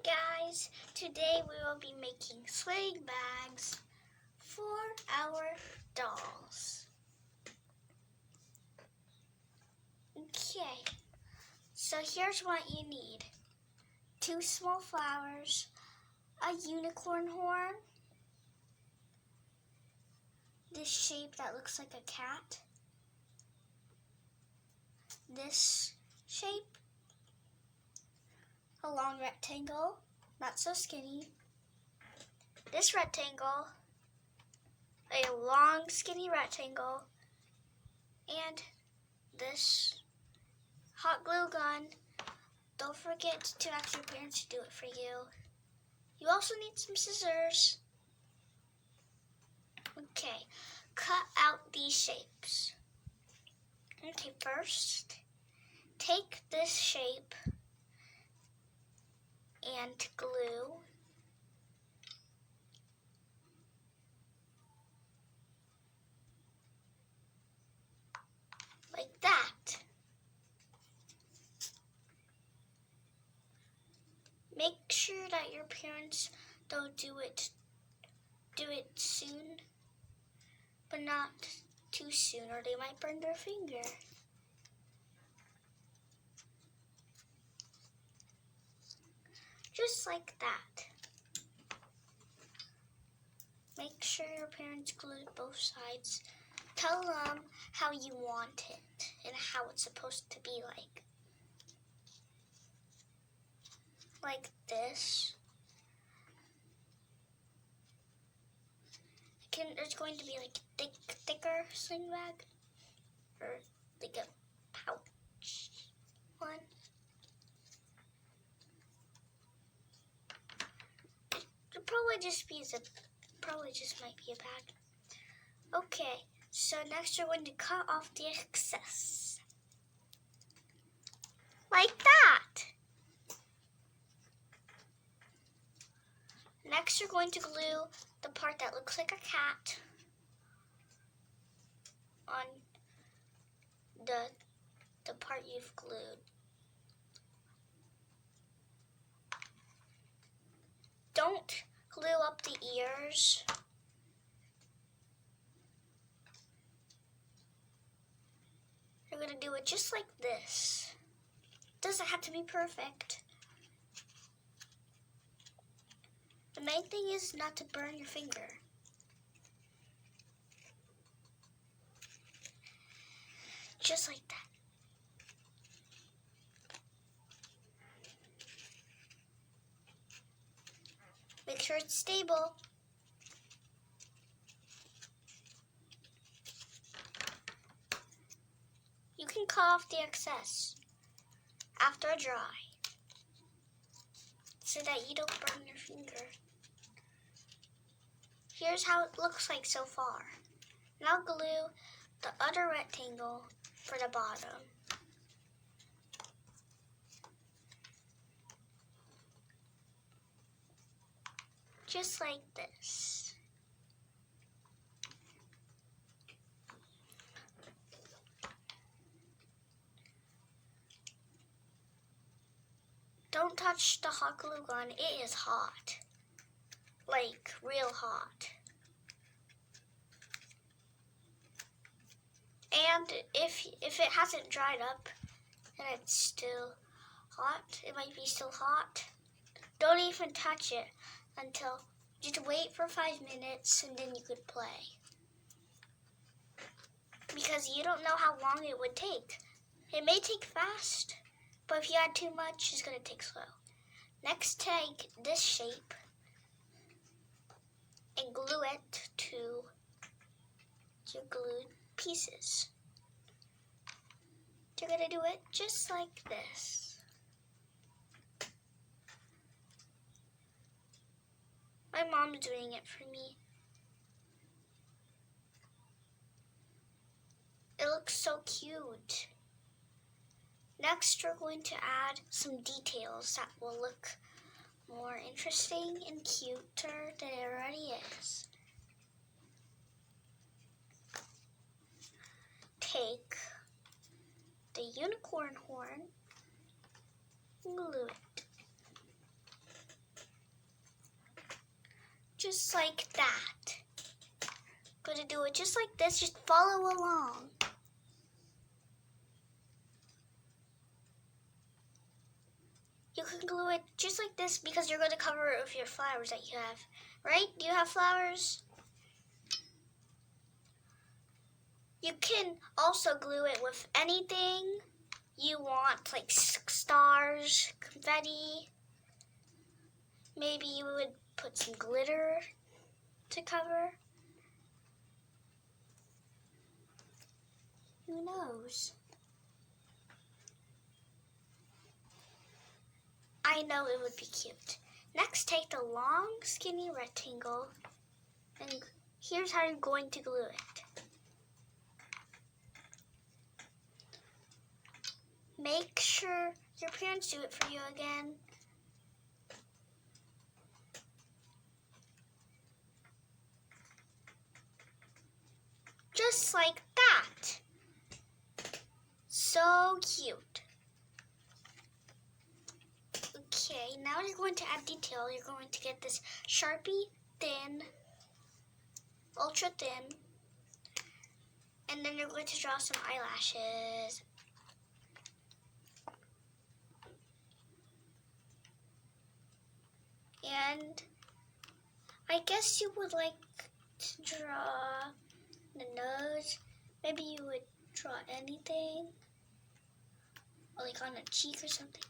guys, today we will be making sling bags for our dolls. Okay, so here's what you need. 2 small flowers, a unicorn horn, this shape that looks like a cat, this shape, a long rectangle, not so skinny, this rectangle, a long skinny rectangle, and this hot glue gun. Don't forget to ask your parents to do it for you. You also need some scissors. Okay, cut out these shapes. Okay, first, take this shape and glue like that. Make sure that your parents don't do it soon, but not too soon, or they might burn their finger. Just like that. Make sure your parents glued both sides. Tell them how you want it and how it's supposed to be like. Like this. There's going to be like a thicker sling bag, or like a pouch one. It'll probably just might be a bag. Okay, so next you're going to cut off the excess. Like that. Next you're going to glue the part that looks like a cat on the part you've glued. Don't glue up the ears. You're going to do it just like this. Doesn't have to be perfect. The main thing is not to burn your finger. Just like that. Make sure it's stable. You can cut off the excess after dry, so that you don't burn your finger. Here's how it looks like so far. Now glue the other rectangle for the bottom. Just like this. Don't touch the hot glue gun, it is hot. Like real hot. And if it hasn't dried up and it's still hot, it might be still hot, don't even touch it until, just wait for 5 minutes and then you could play. Because you don't know how long it would take. It may take fast, but if you add too much, it's going to take slow. Next, take this shape and glue it to your glued pieces. You're going to do it just like this. My mom's doing it for me. It looks so cute. Next, we're going to add some details that will look more interesting and cuter than it already is. Take the unicorn horn, glue it. just like that. I'm going to do it just like this. Just follow along. You can glue it just like this because you're going to cover it with your flowers that you have. Right? Do you have flowers? You can also glue it with anything you want, like stars, confetti. Maybe you would put some glitter to cover. Who knows? I know it would be cute. Next, take the long, skinny rectangle, and here's how you're going to glue it. Make sure your parents do it for you again. Just like that. So cute. Okay, now you're going to add detail. You're going to get this Sharpie thin, ultra thin, and then you're going to draw some eyelashes. And I guess you would like to draw the nose. Maybe you would draw anything, or like on a cheek or something.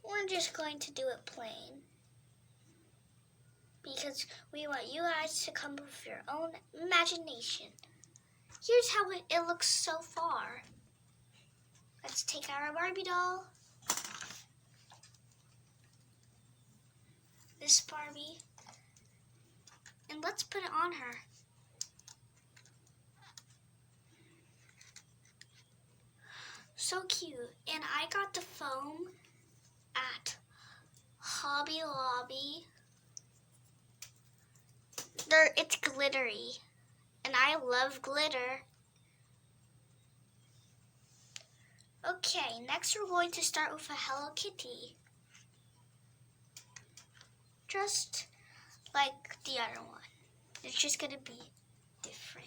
We're just going to do it plain because we want you guys to come up with your own imagination. Here's how it looks so far. Let's take our Barbie doll. This Barbie. And let's put it on her. So cute. And I got the foam at Hobby Lobby. It's glittery. And I love glitter. Okay, next we're going to start with a Hello Kitty. Just like the other one. It's just going to be different.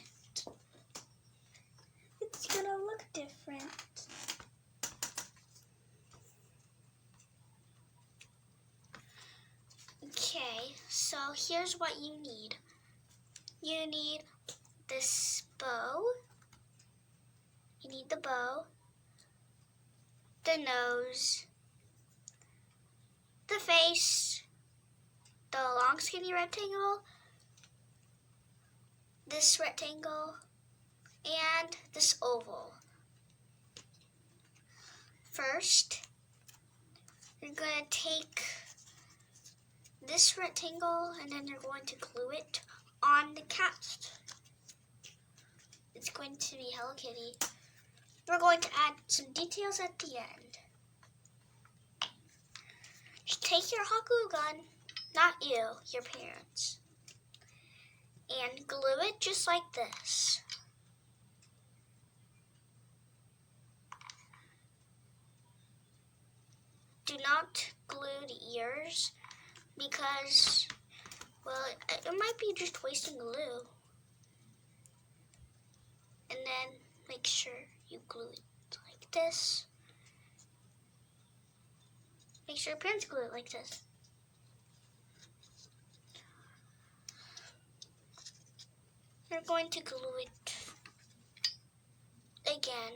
It's going to look different. Okay, so here's what you need. You need this bow. You need the bow, the nose, the face, the long skinny rectangle, this rectangle, and this oval. First, you're going to take this rectangle and then you're going to glue it on the cat. It's going to be Hello Kitty. We're going to add some details at the end. Just take your hot glue gun, not you, your parents, and glue it just like this. Do not glue the ears because, well, it might be just wasting glue. And then make sure you glue it like this. Make sure your parents glue it like this. You're going to glue it again.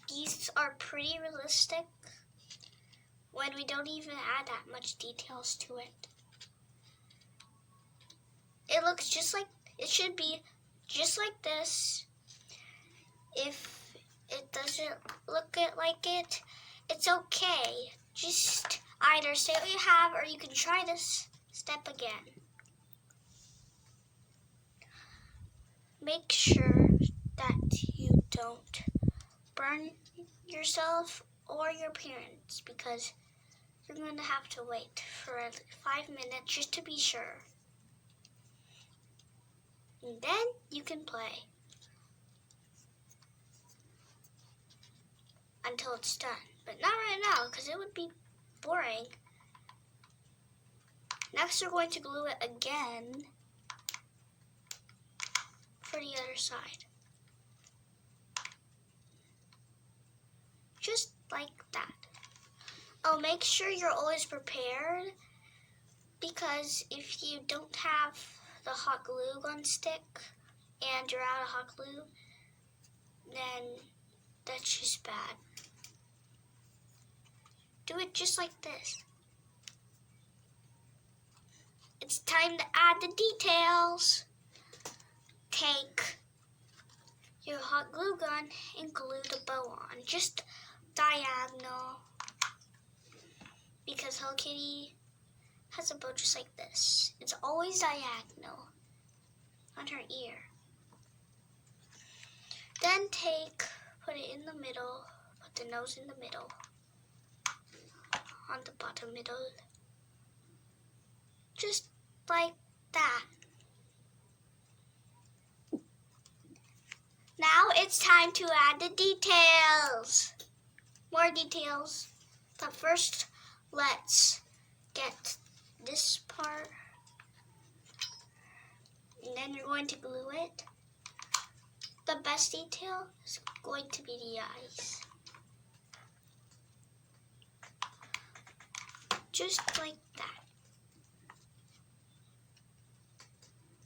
These are pretty realistic when we don't even add that much details to it. It looks just like, it should be just like this. If it doesn't look like it, it's okay. Just either say what you have or you can try this step again. Make sure that you don't burn yourself or your parents because you're going to have to wait for 5 minutes just to be sure. And then you can play until it's done. But not right now because it would be boring. Next, we're going to glue it again for the other side. Just like that. Oh, make sure you're always prepared, because if you don't have the hot glue gun stick and you're out of hot glue, then that's just bad. Do it just like this. It's time to add the details. Take your hot glue gun and glue the bow on, just diagonal, because Hello Kitty has a bow just like this. It's always diagonal on her ear. Then put it in the middle, put the nose in the middle, on the bottom middle, just like that. Now it's time to add the details. More details. But first, let's get this part. And then you're going to glue it. The best detail is going to be the eyes. Just like that.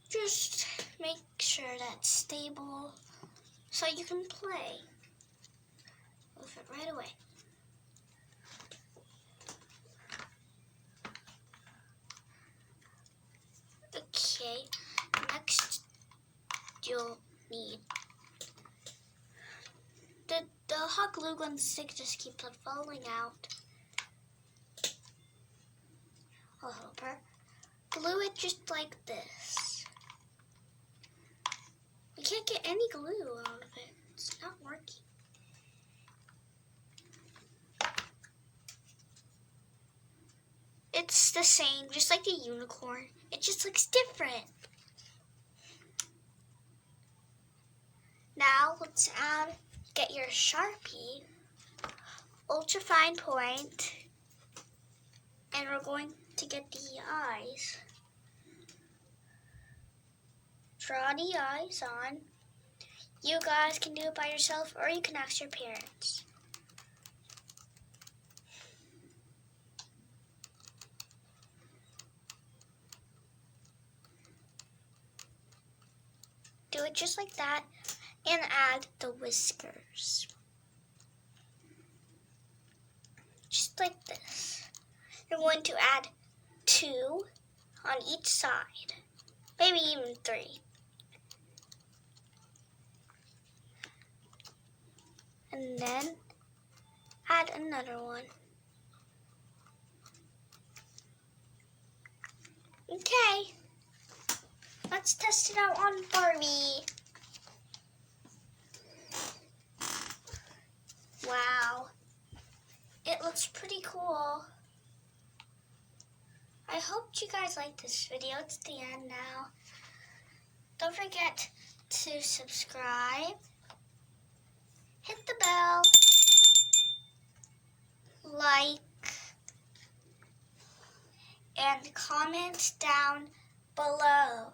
Just make sure that's stable so you can play with it right away. Okay, next you'll need the hot glue gun stick. Just keeps on falling out. I'll help her. Glue it just like this. We can't get any glue out of it. It's not working. It's the same, just like the unicorn. It just looks different. Now let's get your Sharpie, ultra fine point, and we're going to get the eyes. Draw the eyes on. You guys can do it by yourself, or you can ask your parents. Do it just like that, and add the whiskers. Just like this. You're going to add 2 on each side, maybe even 3. And then add another one. Okay, let's test it out on Barbie. Wow, it looks pretty cool. I hope you guys liked this video. It's the end now. Don't forget to subscribe, hit the bell, like, and comment down below.